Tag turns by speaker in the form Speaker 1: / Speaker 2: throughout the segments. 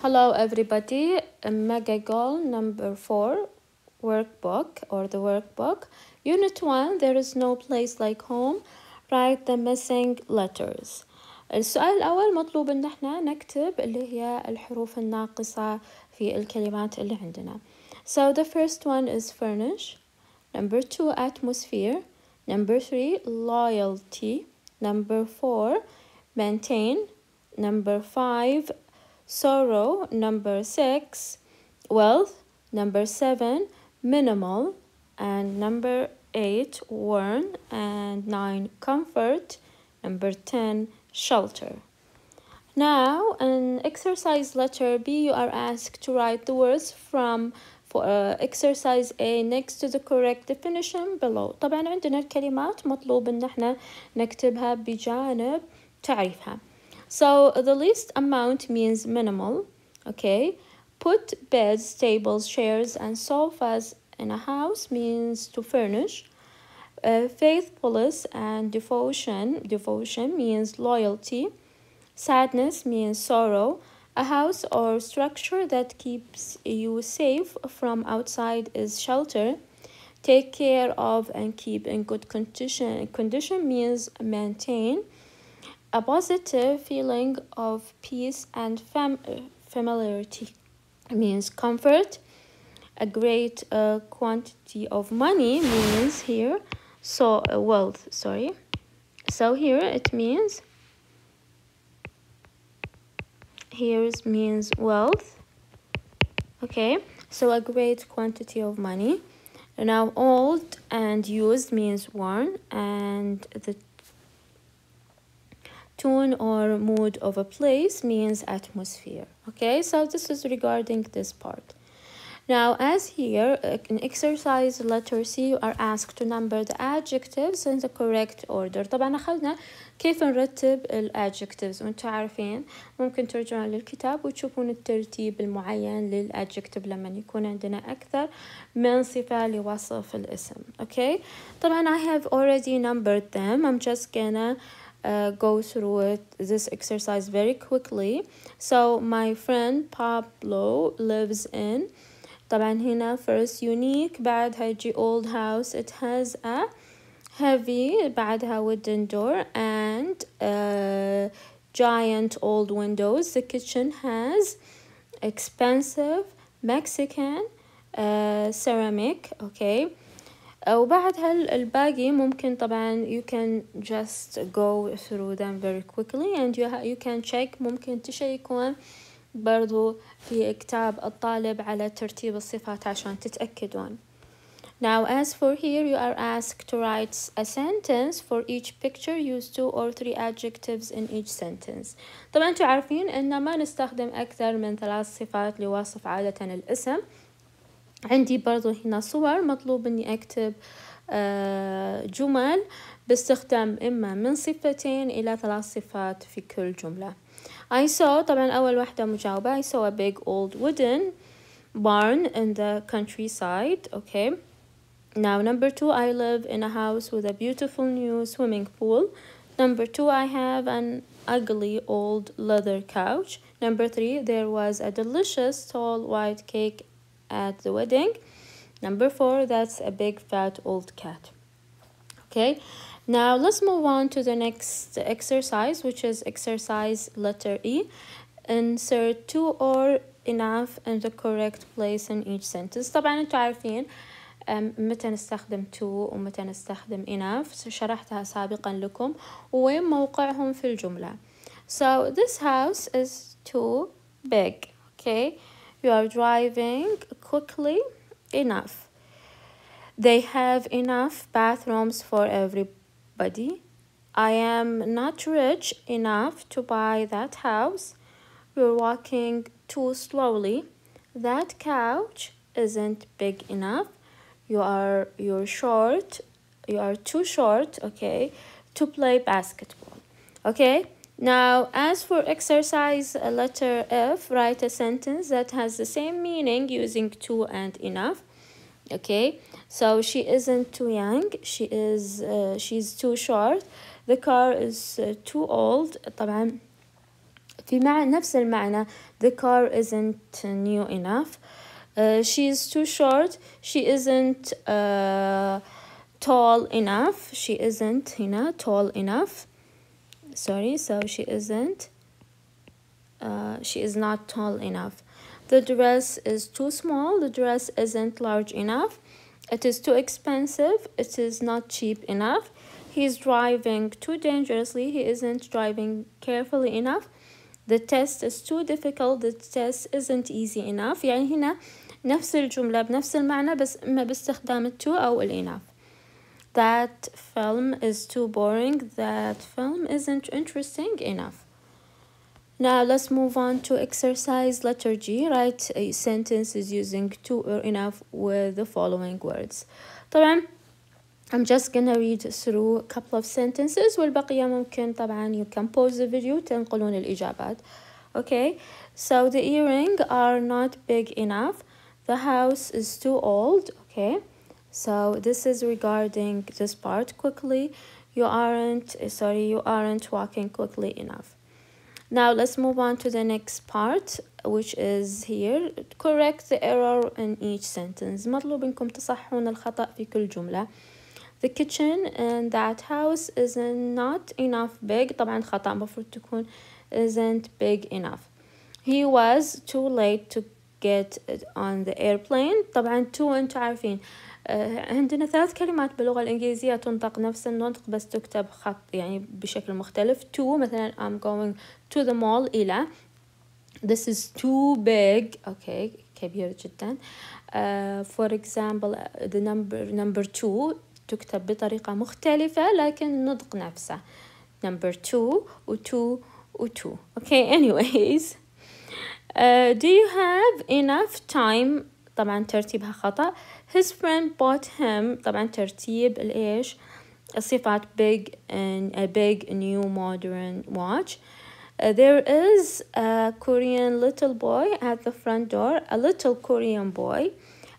Speaker 1: Hello everybody, mega goal number 4, workbook or the workbook. Unit 1, there is no place like home. Write the missing letters. السؤال الأول مطلوب إن احنا نكتب اللي هي الحروف الناقصة في الكلمات اللي عندنا. So the first one is furnish. Number 2, atmosphere. Number 3, loyalty. Number 4, maintain. Number 5, sorrow. Number 6, wealth. Number 7, minimal. And number 8, worn. And 9, comfort. Number 10, shelter. Now, in exercise letter B, you are asked to write the words from exercise A next to the correct definition below. طبعا عندنا الكلمات مطلوب إن احنا نكتبها بجانب تعريفها. So the least amount means minimal. Okay. Put beds, tables, chairs, and sofas in a house means to furnish. Faithfulness and devotion means loyalty. Sadness means sorrow. A house or structure that keeps you safe from outside is shelter. Take care of and keep in good condition means maintain. A positive feeling of peace and familiarity means comfort. A great quantity of money means here, so wealth, sorry. So here it means, here means wealth. Okay, so a great quantity of money. Now old and used means worn, and the tone or mood of a place means atmosphere. Okay, so this is regarding this part. Now, as here, in exercise letter C, you are asked to number the adjectives in the correct order. طبعا أخذنا كيف نرتب الادجectives وانتم عارفين ممكن ترجعون للكتاب وتشوفون الترتيب المعين للادجective لما يكون عندنا أكثر من صفة لوصف الاسم. Okay, طبعا I have already numbered them. I'm just gonna go through this exercise very quickly. So my friend Pablo lives in, طبعا هنا first unique, بعدها يجي old house, it has a heavy, بعدها wooden door and giant old windows. The kitchen has expensive Mexican ceramic. Okay, وبعدها الباقي ممكن طبعا you can just go through them very quickly and you can check. ممكن تشيكون برضو في كتاب الطالب على ترتيب الصفات عشان تتأكدون. Now as for here, you are asked to write a sentence for each picture. Use 2 or 3 adjectives in each sentence. طبعا انتوا عارفين ان ما نستخدم اكثر من 3 صفات لوصف عادة الاسم. عندي برضو هنا صور مطلوب اني اكتب جمل باستخدام اما من 2 إلى 3 صفات في كل جملة. I saw, طبعا أول واحدة مجاوبة, I saw a big old wooden barn in the countryside. Okay. Now number 2, I live in a house with a beautiful new swimming pool. Number 2, I have an ugly old leather couch. Number 3, there was a delicious tall white cake at the wedding. Number 4, that's a big fat old cat. Okay. Now let's move on to the next exercise, which is exercise letter E. Insert 2 or enough in the correct place in each sentence. طبعا انتوا عارفين متى نستخدم 2 ومتى نستخدم enough. شرحتها سابقا لكم وين موقعهم في الجملة. So this house is too big. Okay. You are driving quickly enough. They have enough bathrooms for everybody. I am not rich enough to buy that house. You're walking too slowly. That couch isn't big enough. You're too short, okay, to play basketball. Okay. Now, as for exercise letter F, write a sentence that has the same meaning using too and enough. Okay, so she isn't too young, she's too short. The car is too old. طبعا في نفس المعنى. The car isn't new enough. She is too short. She isn't tall enough. She isn't هنا tall enough. Sorry, so she is not tall enough. The dress is too small. The dress isn't large enough. It is too expensive. It is not cheap enough. He is driving too dangerously. He isn't driving carefully enough. The test is too difficult. The test isn't easy enough. يعني هنا نفس الجملة بنفس المعنى بس إما باستخدام التو أو الإناف. That film is too boring. That film isn't interesting enough. Now let's move on to exercise letter G. Write a sentence using to or enough with the following words. طبعا I'm just gonna read through a couple of sentences والبقية ممكن طبعا you can pause the video تنقلون الإجابات. Okay, so the earrings are not big enough. The house is too old. Okay, so this is regarding this part. Quickly, you aren't walking quickly enough. Now let's move on to the next part, which is here. Correct the error in each sentence. مطلوب إنكم تصححون الخطأ في كل جملة. The kitchen in that house is not enough big. طبعا خطأ مفروض تكون isn't big enough. He was too late to get on the airplane. طبعا to انتوا عارفين عندنا 3 كلمات باللغة الإنجليزية تنطق نفس النطق بس تكتب خط يعني بشكل مختلف. to مثلا I'm going to the mall إلى. This is too big. Okay, كبير جدا. For example, the number 2 تكتب بطريقة مختلفة لكن النطق نفسه. Number 2 و 2. Okay, anyways. Do you have enough time? طبعا ترتيبها خطأ. His friend bought him. طبعا ترتيب الإيش الصفات big and a big new modern watch. There is a Korean little boy at the front door. A little Korean boy.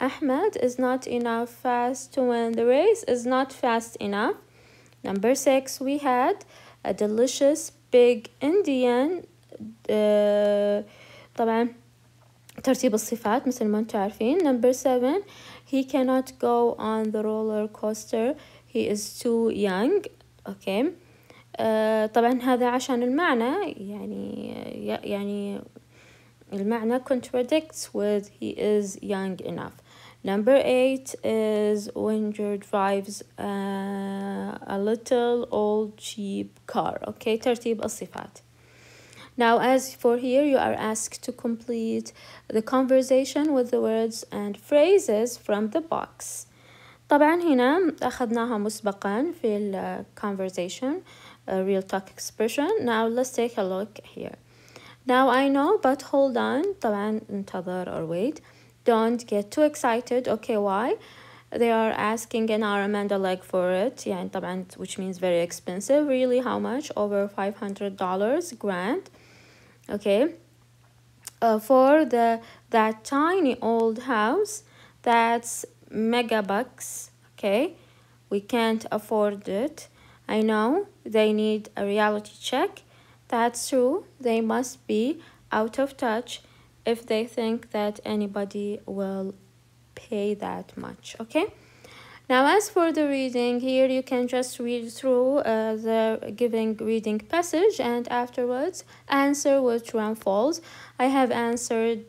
Speaker 1: Ahmed is not enough fast to win the race. Is not fast enough. Number 6, we had a delicious big Indian. طبعا ترتيب الصفات مثل ما انتم عارفين. Number 7, he cannot go on the roller coaster. He is too young. Okay. طبعا هذا عشان المعنى يعني المعنى contradicts with he is young enough. Number 8 is Winger drives a little old cheap car. Okay, ترتيب الصفات. Now, as for here, you are asked to complete the conversation with the words and phrases from the box. طبعا هنا أخذناها مسبقا في ال conversation, real talk expression. Now, let's take a look here. Now, I know, but hold on. طبعا انتظر or wait. Don't get too excited. Okay, why? They are asking an arm and a leg for it. يعني طبعا which means very expensive. Really, how much? Over $500 grand. Okay. For that tiny old house, that's mega bucks. Okay. We can't afford it. I know they need a reality check. That's true. They must be out of touch if they think that anybody will pay that much. Okay. Now, as for the reading, here you can just read through the given reading passage and afterwards answer with true and false. I have answered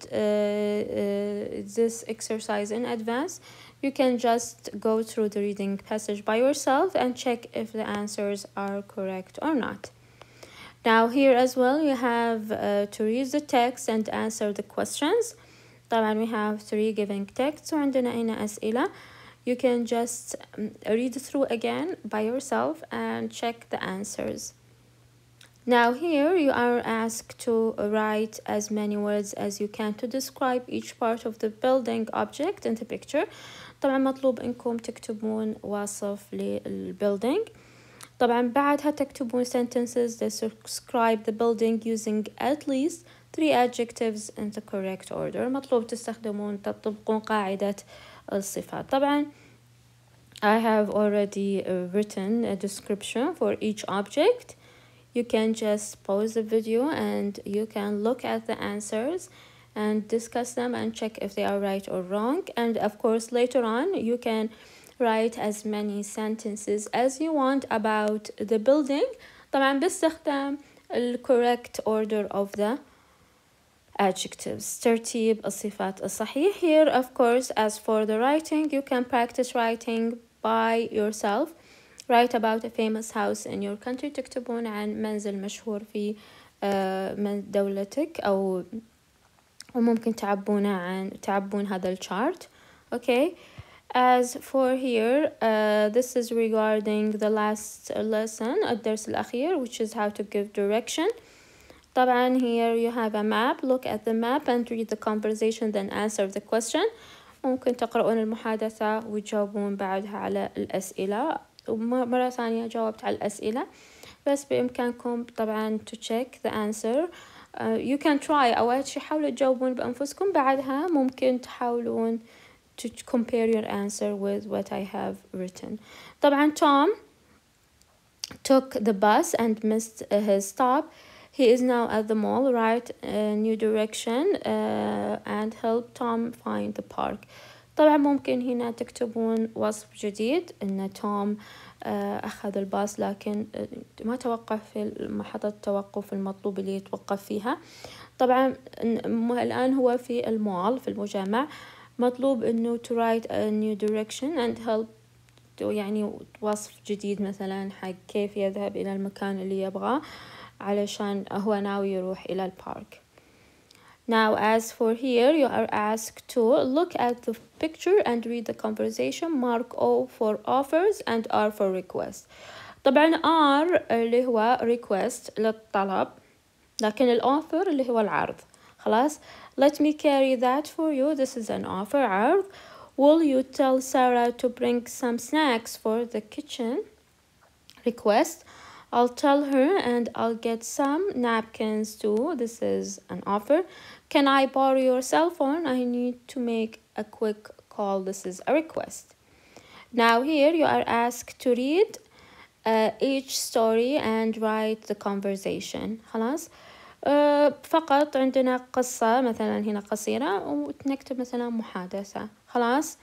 Speaker 1: this exercise in advance. You can just go through the reading passage by yourself and check if the answers are correct or not. Now, here as well, you have to read the text and answer the questions. طبعا we have 3 giving texts وعندنا هنا أسئلة. You can just read through again by yourself and check the answers. Now here you are asked to write as many words as you can to describe each part of the building object in the picture. طبعا مطلوب إنكم تكتبون وصف للbuilding. طبعا بعدها تكتبون sentences that describe the building using at least 3 adjectives in the correct order. مطلوب تطبقون قاعدة الصفات. طبعا I have already written a description for each object. you can just pause the video and you can look at the answers and discuss them and check if they are right or wrong. And of course later on you can write as many sentences as you want about the building, طبعا باستخدام the correct order of the adjectives، ترتيب الصفات الصحيح. Here of course as for the writing, you can practice writing by yourself. Write about a famous house in your country. تكتبون عن منزل مشهور في من دولتك، أو وممكن تعبون هذا الشارت. Okay. As for here, this is regarding the last lesson, الدرس الأخير, which is how to give direction. طبعا here you have a map. Look at the map and read the conversation, then answer the question. ممكن تقرؤون المحادثة وتجاوبون بعدها على الأسئلة. ومرة ثانية جاوبت على الأسئلة، بس بإمكانكم طبعا to check the answer. You can try. أول شي حاولوا تجاوبون بأنفسكم، بعدها ممكن تحاولون to compare your answer with what I have written. طبعا Tom took the bus and missed his stop. He is now at the mall. Write a new direction and help Tom find the park. طبعا ممكن هنا تكتبون وصف جديد إن توم أخذ الباص لكن ما توقف في محطة التوقف المطلوب اللي يتوقف فيها. طبعا الآن هو في المول في المجمع، مطلوب إنه to write a new direction and help، يعني وصف جديد مثلا حق كيف يذهب إلى المكان اللي يبغاه علشان هو ناوي يروح إلى البارك. Now as for here, you are asked to look at the picture and read the conversation. Mark O for offers and R for request. طبعا R اللي هو request للطلب، لكن الoffer اللي هو العرض. خلاص. Let me carry that for you. This is an offer. عرض. Will you tell Sarah to bring some snacks for the kitchen? Request. I'll tell her and I'll get some napkins too. This is an offer. Can I borrow your cell phone? I need to make a quick call. This is a request. Now here you are asked to read each story and write the conversation. خلاص. فقط عندنا قصة مثلا هنا قصيرة ونكتب مثلا محادثة. خلاص.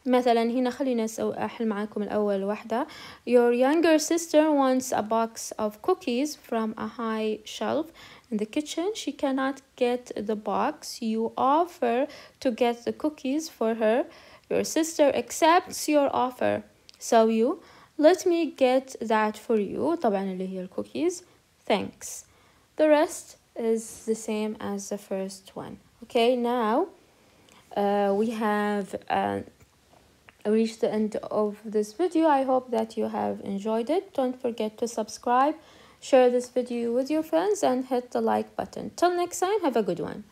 Speaker 1: مثلا هنا خلينا أحل معاكم الأول وحدة. Your younger sister wants a box of cookies from a high shelf in the kitchen. She cannot get the box. You offer to get the cookies for her. Your sister accepts your offer. So you, let me get that for you. طبعا اللي هي الcookies. Thanks. The rest is the same as the first one. Okay, now we have reached the end of this video. I hope that you have enjoyed it. Don't forget to subscribe, share this video with your friends, and hit the like button. Till next time, have a good one.